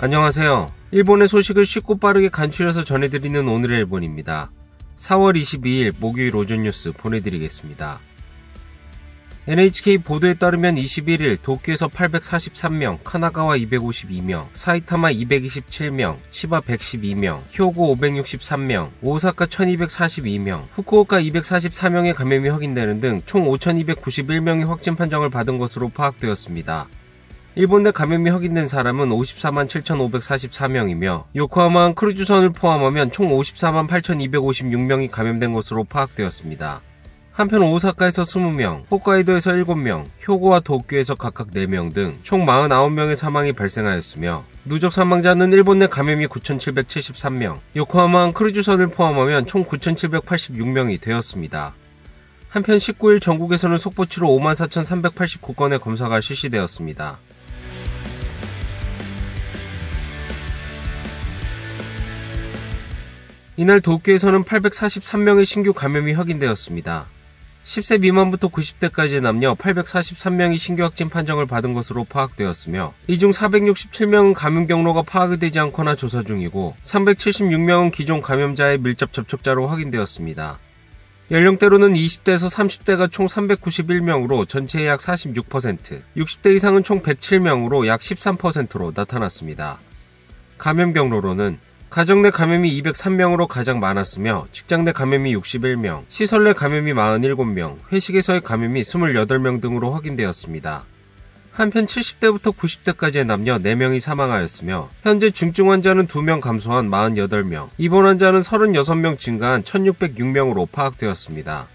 안녕하세요. 일본의 소식을 쉽고 빠르게 간추려서 전해드리는 오늘의 일본입니다. 4월 22일 목요일 오전 뉴스 보내드리겠습니다. NHK 보도에 따르면 21일 도쿄에서 843명, 카나가와 252명, 사이타마 227명, 치바 112명, 효고 563명, 오사카 1242명, 후쿠오카 244명의 감염이 확인되는 등 총 5291명이 확진 판정을 받은 것으로 파악되었습니다. 일본 내 감염이 확인된 사람은 54만 7,544명이며 요코하마항 크루즈선을 포함하면 총 54만 8,256명이 감염된 것으로 파악되었습니다. 한편 오사카에서 20명, 홋카이도에서 7명, 효고와 도쿄에서 각각 4명 등 총 49명의 사망이 발생하였으며 누적 사망자는 일본 내 감염이 9,773명, 요코하마항 크루즈선을 포함하면 총 9,786명이 되었습니다. 한편 19일 전국에서는 속보치로 54,389건의 검사가 실시되었습니다. 이날 도쿄에서는 843명의 신규 감염이 확인되었습니다. 10세 미만부터 90대까지의 남녀 843명이 신규 확진 판정을 받은 것으로 파악되었으며 이 중 467명은 감염 경로가 파악이 되지 않거나 조사 중이고 376명은 기존 감염자의 밀접 접촉자로 확인되었습니다. 연령대로는 20대에서 30대가 총 391명으로 전체의 약 46%, 60대 이상은 총 107명으로 약 13%로 나타났습니다. 감염 경로로는 가정 내 감염이 203명으로 가장 많았으며 직장 내 감염이 61명, 시설 내 감염이 47명, 회식에서의 감염이 28명 등으로 확인되었습니다. 한편 70대부터 90대까지의 남녀 4명이 사망하였으며 현재 중증 환자는 2명 감소한 48명, 입원 환자는 36명 증가한 1606명으로 파악되었습니다.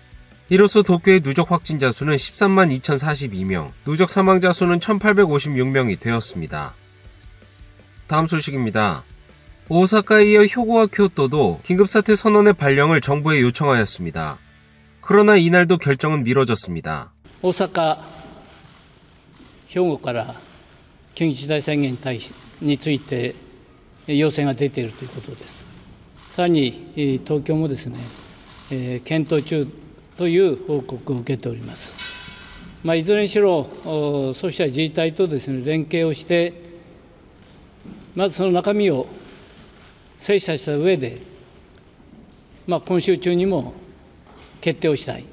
이로써 도쿄의 누적 확진자 수는 13만 2042명, 누적 사망자 수는 1856명이 되었습니다. 다음 소식입니다. 오사카에 이어 효고와 교토도 긴급사태 선언의 발령을 정부에 요청하였습니다. 그러나 이날도 결정은 미뤄졌습니다. 오사카, 兵庫から緊急事態宣言について要請が出ているということです。さらに東京もですね、検討中という報告を受けております。いずれにしろそうした自治体とですね連携をして、まずその中身を精査した上で、今週中にも決定をしたい。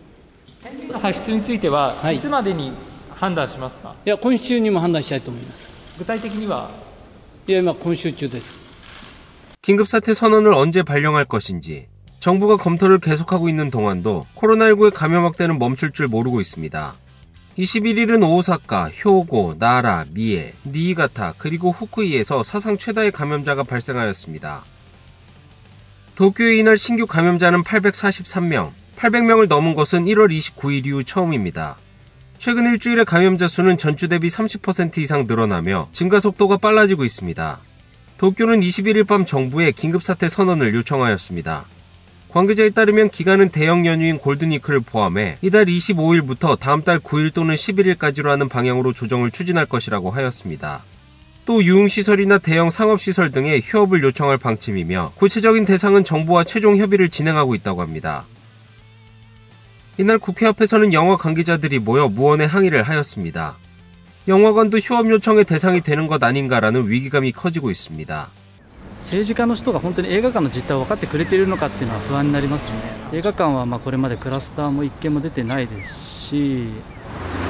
発出についてはいつまでに判断しますか？いや、今週にも判断したいと思います。具体的には？いや、今週中です。 긴급사태 선언을 언제 발령할 것인지 정부가 검토를 계속하고 있는 동안도 코로나19의 감염 확대는 멈출 줄 모르고 있습니다. 21일은 오사카, 효고, 나라, 미에, 니이가타 그리고 후쿠이에서 사상 최다의 감염자가 발생하였습니다. 도쿄의 이날 신규 감염자는 843명, 800명을 넘은 것은 1월 29일 이후 처음입니다. 최근 일주일의 감염자 수는 전주 대비 30% 이상 늘어나며 증가 속도가 빨라지고 있습니다. 도쿄는 21일 밤 정부에 긴급사태 선언을 요청하였습니다. 관계자에 따르면 기간은 대형 연휴인 골든위크를 포함해 이달 25일부터 다음 달 9일 또는 11일까지로 하는 방향으로 조정을 추진할 것이라고 하였습니다. 또 유흥시설이나 대형 상업시설 등의 휴업을 요청할 방침이며 구체적인 대상은 정부와 최종 협의를 진행하고 있다고 합니다. 이날 국회 앞에서는 영화 관계자들이 모여 무언의 항의를 하였습니다. 영화관도 휴업 요청의 대상이 되는 것 아닌가라는 위기감이 커지고 있습니다. 政治家の人が本当に映画館の実態を分かってくれているのかっていうのは不安になりますね。映画館はこれまでクラスターも1件も出てないですし、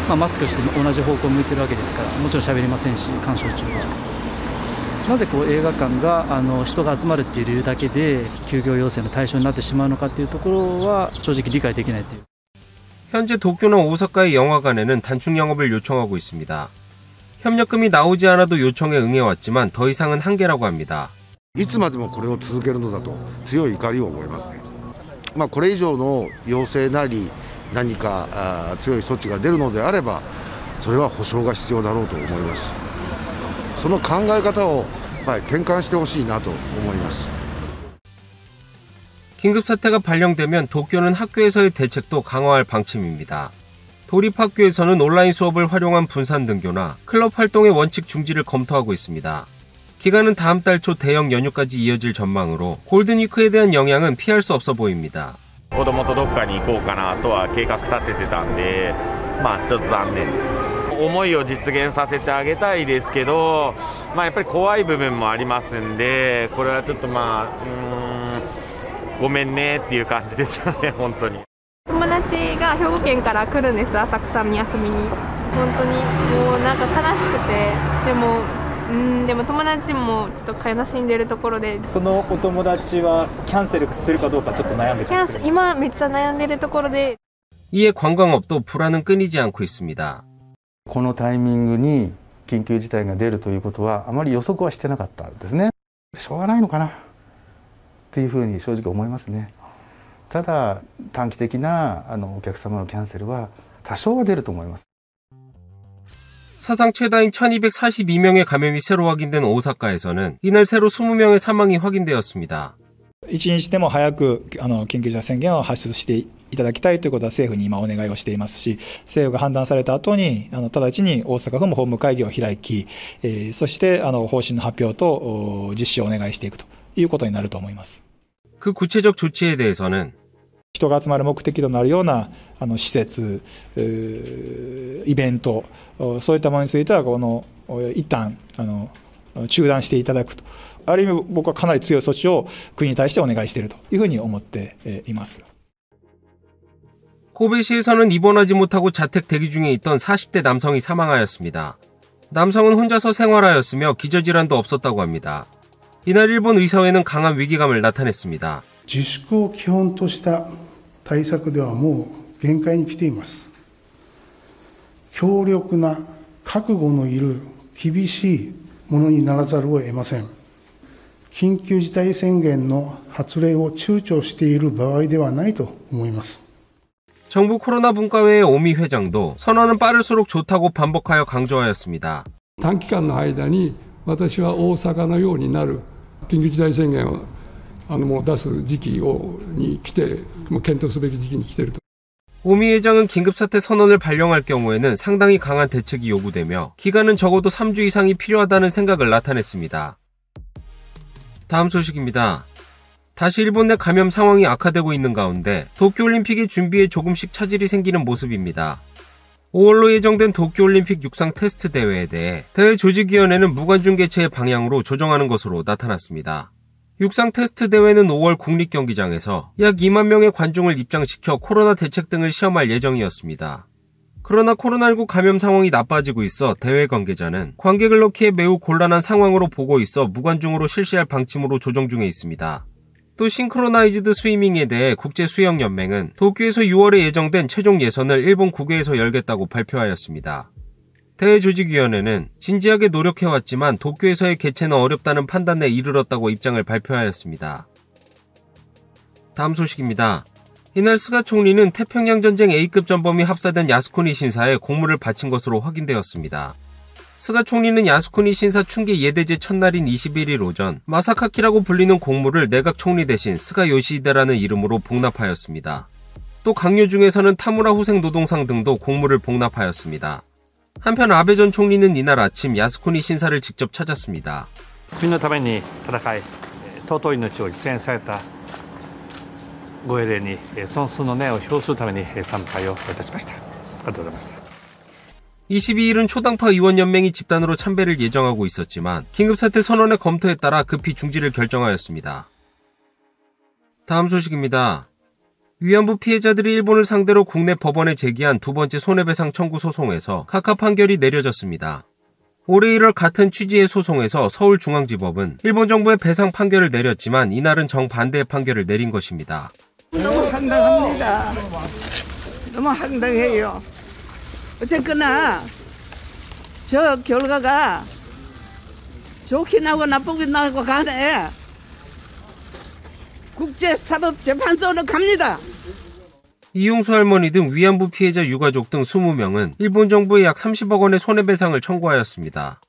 マスクして同じ方向を向いてるわけですから、もちろん喋りませんし、鑑賞中は。なぜ映画館が人が集まるっていう理由だけで休業要請の対象になってしまうのかっていうところは正直理解できないという。 현재 도쿄나 오사카의 영화관에는 단축 영업을 요청하고 있습니다. 협력금이 나오지 않아도 요청에 응해왔지만 더 이상은 한계라고 합니다. いつまでもこれを続けるのだと強い怒りを覚えますね。これ以上の要請なり何か強い措置が出るのであればそれは保証が必要だろうと思います。その考え方を転換してほしいなと思います。 긴급사태가 발령되면 도쿄는 학교에서의 대책도 강화할 방침입니다. 도립학교에서는 온라인 수업을 활용한 분산 등교나 클럽 활동의 원칙 중지를 검토하고 있습니다. 기간은 다음 달 초 대형 연휴까지 이어질 전망으로 골든위크에 대한 영향은 피할 수 없어 보입니다. 子供とどっかに行こうかなとは計画立ててたんで、ちょっと残念。思いを実現させてあげたいですけど、やっぱり怖い部分もありますんで、これはちょっとごめんねっていう感じですよね、本当に。友達が兵庫県から来るんです、浅草に遊びに。本当にもうなんか悲しくて、でも友達もちょっと悲しんでるところで、そのお友達はキャンセルするかどうかちょっと悩んでたんです。今めっちゃ悩んでるところで。이에 관광업도 불안은 끊이지 않고 있습니다. このタイミングに緊急事態が出るということはあまり予測はしてなかったですね。しょうがないのかなっていうふうに正直思いますね。ただ短期的なお客様のキャンセルは多少は出ると思います。 사상 최다인 1242명의 감염이 새로 확인된 오사카에서는 이날 새로 20명의 사망이 확인되었습니다. 1日でも早く緊急事態宣言を発出していただきたいということは政府に今お願いをしていますし、政府が判断された後に直ちに大阪府も法務会議を開き、そして方針の発表と実施をお願いしていくということになると思います。 그 구체적 조치에 대해서는 人が集まる目的となるような施設、イベント、そういったものについては一旦中断していただくと、ある意味僕はかなり強い措置を国に対してお願いしているというふうに思っています。 코베시에서는 입원하지 못하고 자택 대기 중에 있던 40대 남성이 사망하였습니다. 남성은 혼자서 생활하였으며 기저질환도 없었다고 합니다. 이날 일본 의사회는 강한 위기감을 나타냈습니다. 自粛を基本とした対策ではもう限界に来ています。強力な覚悟のいる厳しいものにならざるを得ません。緊急事態宣言の発令を躊躇している場合ではないと思います。 정부 코로나 분과회의 오미 회장도 선언은 빠를수록 좋다고 반복하여 강조하였습니다. 단기간の間に私は大阪のようになる緊急事態宣言をもう出す時期に来て、検討すべき時期に来ていると。 오미 회장은 긴급사태 선언을 발령할 경우에는 상당히 강한 대책이 요구되며 기간은 적어도 3주 이상이 필요하다는 생각을 나타냈습니다. 다음 소식입니다. 다시 일본 내 감염 상황이 악화되고 있는 가운데 도쿄올림픽의 준비에 조금씩 차질이 생기는 모습입니다. 5월로 예정된 도쿄올림픽 육상 테스트 대회에 대해 대회 조직위원회는 무관중 개최의 방향으로 조정하는 것으로 나타났습니다. 육상 테스트 대회는 5월 국립경기장에서 약 2만 명의 관중을 입장시켜 코로나 대책 등을 시험할 예정이었습니다. 그러나 코로나19 감염 상황이 나빠지고 있어 대회 관계자는 관객을 넣기에 매우 곤란한 상황으로 보고 있어 무관중으로 실시할 방침으로 조정 중에 있습니다. 또 싱크로나이즈드 스위밍에 대해 국제수영연맹은 도쿄에서 6월에 예정된 최종 예선을 일본 국외에서 열겠다고 발표하였습니다. 대회조직위원회는 진지하게 노력해왔지만 도쿄에서의 개최는 어렵다는 판단에 이르렀다고 입장을 발표하였습니다. 다음 소식입니다. 이날 스가 총리는 태평양전쟁 A급 전범이 합사된 야스쿠니 신사에 공물을 바친 것으로 확인되었습니다. 스가 총리는 야스쿠니 신사 충계 예대제 첫날인 21일 오전 마사카키라고 불리는 공물을 내각 총리 대신 스가 요시히데라는 이름으로 복납하였습니다. 또 강요 중에서는 타무라 후생 노동상 등도 공물을 복납하였습니다. 한편 아베 전 총리는 이날 아침 야스쿠니 신사를 직접 찾았습니다. 国のために戦い、尊い命を犠牲にされたご英霊に尊崇の念を表するために参拝をいたしました。ありがとうございました。 22일은 초당파 의원연맹이 집단으로 참배를 예정하고 있었지만 긴급사태 선언의 검토에 따라 급히 중지를 결정하였습니다. 다음 소식입니다. 위안부 피해자들이 일본을 상대로 국내 법원에 제기한 두 번째 손해배상 청구 소송에서 각하 판결이 내려졌습니다. 올해 1월 같은 취지의 소송에서 서울중앙지법은 일본 정부의 배상 판결을 내렸지만 이날은 정반대의 판결을 내린 것입니다. 너무 황당합니다. 너무 황당해요. 어쨌거나 저 결과가 좋게 나고 나쁘게 나고 간에 국제사법재판소로 갑니다. 이용수 할머니 등 위안부 피해자 유가족 등 20명은 일본 정부에 약 30억 원의 손해배상을 청구하였습니다.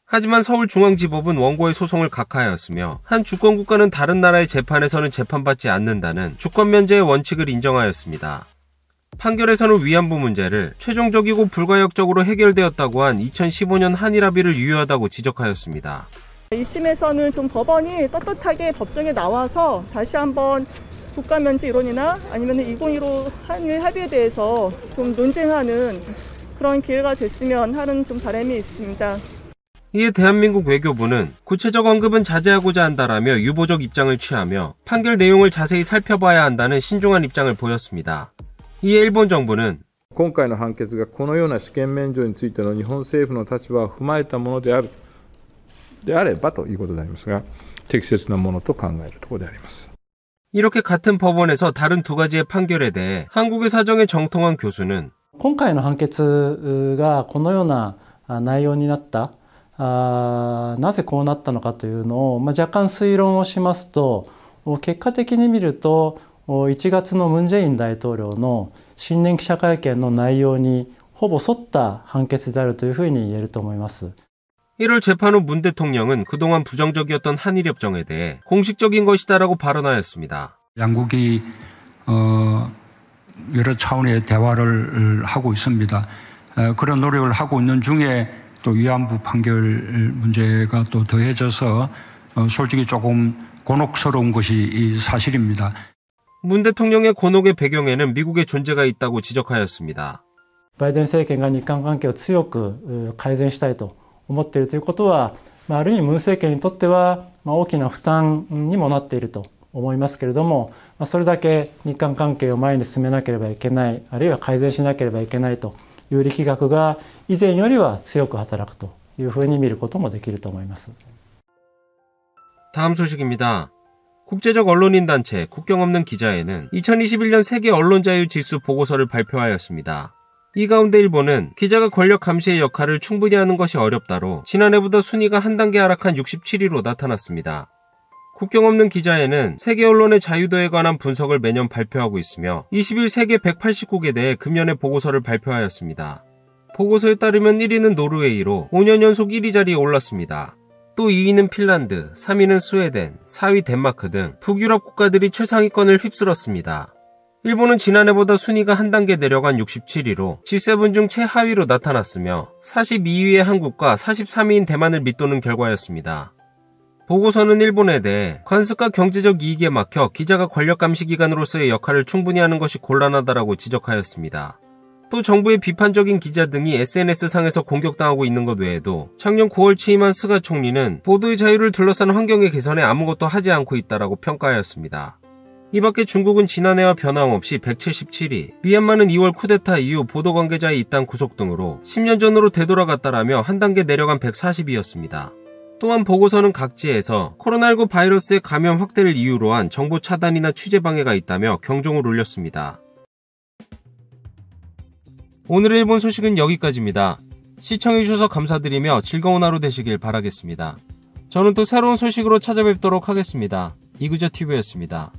하지만 서울중앙지법은 원고의 소송을 각하하였으며 한 주권국가는 다른 나라의 재판에서는 재판받지 않는다는 주권면제의 원칙을 인정하였습니다. 판결에서는 위안부 문제를 최종적이고 불가역적으로 해결되었다고 한 2015년 한일합의를 유효하다고 지적하였습니다. 1심에서는 좀 법원이 떳떳하게 법정에 나와서 다시 한번 국가면제 이론이나 아니면 2015 한일 합의에 대해서 좀 논쟁하는 그런 기회가 됐으면 하는 좀 바람이 있습니다. 이에 대한민국 외교부는 구체적 언급은 자제하고자 한다라며 유보적 입장을 취하며 판결 내용을 자세히 살펴봐야 한다는 신중한 입장을 보였습니다. 이에 일본 정부는 今回の判決がこのような試験免除についての日本政府の立場を踏まえたものであればということでありますが、適切なものと考えるところであります。 이렇게 같은 법원에서 다른 두 가지의 판결에 대해 한국의 사정에 정통한 교수는 今回の判決がこのような内容になったなぜこうなったのかというのを、若干推論をしますと、結果的に見ると1月のムン・ジェイン大統領の新年記者会見の内容にほぼ沿った判決であるというふうに言えると思います。 1월 재판 후 문 대통령은 그동안 부정적이었던 한일협정에 대해 공식적인 것이다라고 발언하였습니다. 양국이 여러 차원의 대화를 하고 있습니다. 그런 노력을 하고 있는 중에 또 위안부 판결 문제가 또 더해져서 솔직히 조금 곤혹스러운 것이 사실입니다. 문 대통령의 곤혹의 배경에는 미국의 존재가 있다고 지적하였습니다. バイデン政権が日韓関係を強く改善したいと思っているということは、ある意味ムン政権にとっては大きな負担にもなっていると思いますけれども、それだけ日韓関係を前に進めなければいけない、あるいは改善しなければいけないという力学が以前よりは強く働くというふうに見ることもできると思います。 다음 소식입니다. 국제적 언론인 단체 국경 없는 기자회는 2021년 세계 언론자유 지수 보고서를 발표하였습니다. 이 가운데 일본은 기자가 권력 감시의 역할을 충분히 하는 것이 어렵다로 지난해보다 순위가 한 단계 하락한 67위로 나타났습니다. 국경 없는 기자회는 세계 언론의 자유도에 관한 분석을 매년 발표하고 있으며 20일 세계 180국에 대해 금년에 보고서를 발표하였습니다. 보고서에 따르면 1위는 노르웨이로 5년 연속 1위 자리에 올랐습니다. 또 2위는 핀란드, 3위는 스웨덴, 4위 덴마크 등 북유럽 국가들이 최상위권을 휩쓸었습니다. 일본은 지난해보다 순위가 한 단계 내려간 67위로 G7 중 최하위로 나타났으며 42위의 한국과 43위인 대만을 밑도는 결과였습니다. 보고서는 일본에 대해 관습과 경제적 이익에 막혀 기자가 권력 감시 기관으로서의 역할을 충분히 하는 것이 곤란하다라고 지적하였습니다. 또 정부의 비판적인 기자 등이 SNS상에서 공격당하고 있는 것 외에도 작년 9월 취임한 스가 총리는 보도의 자유를 둘러싼 환경의 개선에 아무것도 하지 않고 있다라고 평가하였습니다. 이밖에 중국은 지난해와 변함없이 177위, 미얀마는 2월 쿠데타 이후 보도관계자의 이딴 구속 등으로 10년 전으로 되돌아갔다라며 한 단계 내려간 140위였습니다. 또한 보고서는 각지에서 코로나19 바이러스의 감염 확대를 이유로 한 정보 차단이나 취재 방해가 있다며 경종을 울렸습니다. 오늘의 일본 소식은 여기까지입니다. 시청해주셔서 감사드리며 즐거운 하루 되시길 바라겠습니다. 저는 또 새로운 소식으로 찾아뵙도록 하겠습니다. 이그저TV였습니다.